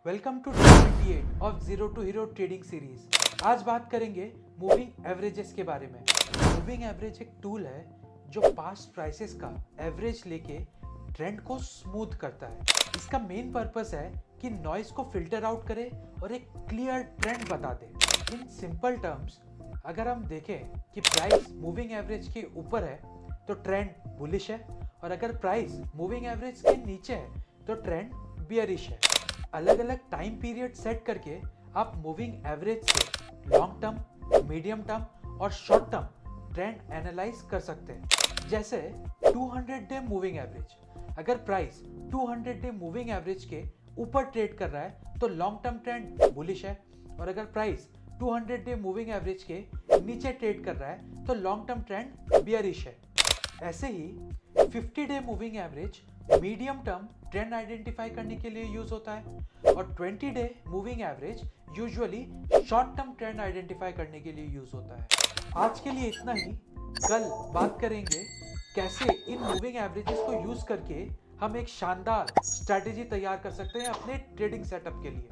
Welcome to 28 of zero to hero trading series. आज बात करेंगे मूविंग एवरेजेस के बारे में। मूविंग एवरेज एक टूल है जो पास्ट प्राइसेस का एवरेज लेके ट्रेंड को स्मूथ करता है। इसका मेन पर्पस है कि नॉइस को फिल्टर आउट करे और एक क्लियर ट्रेंड बता दे। इन सिंपल टर्म्स, अगर हम देखें कि प्राइस मूविंग एवरेज के ऊपर है तो ट्रेंड बुलिश है, और अगर प्राइस मूविंग एवरेज के नीचे है तो ट्रेंड बियरिश है। अलग अलग टाइम पीरियड सेट करके आप मूविंग एवरेज से लॉन्ग टर्म, मीडियम टर्म और शॉर्ट टर्म ट्रेंड एनालाइज कर सकते हैं। जैसे 200 डे मूविंग एवरेज, अगर प्राइस 200 डे मूविंग एवरेज के ऊपर ट्रेड कर रहा है तो लॉन्ग टर्म ट्रेंड बुलिश है, और अगर प्राइस 200 डे मूविंग एवरेज के नीचे ट्रेड कर रहा है तो लॉन्ग टर्म ट्रेंड बियरिश है। ऐसे ही 50 day moving average medium term trend identify करने के लिए यूज होता है, और 20 day moving average usually short term trend identify करने के लिए यूज होता है। आज के लिए इतना ही। कल बात करेंगे कैसे इन मूविंग एवरेजेस को यूज करके हम एक शानदार स्ट्रैटेजी तैयार कर सकते हैं अपने ट्रेडिंग सेटअप के लिए।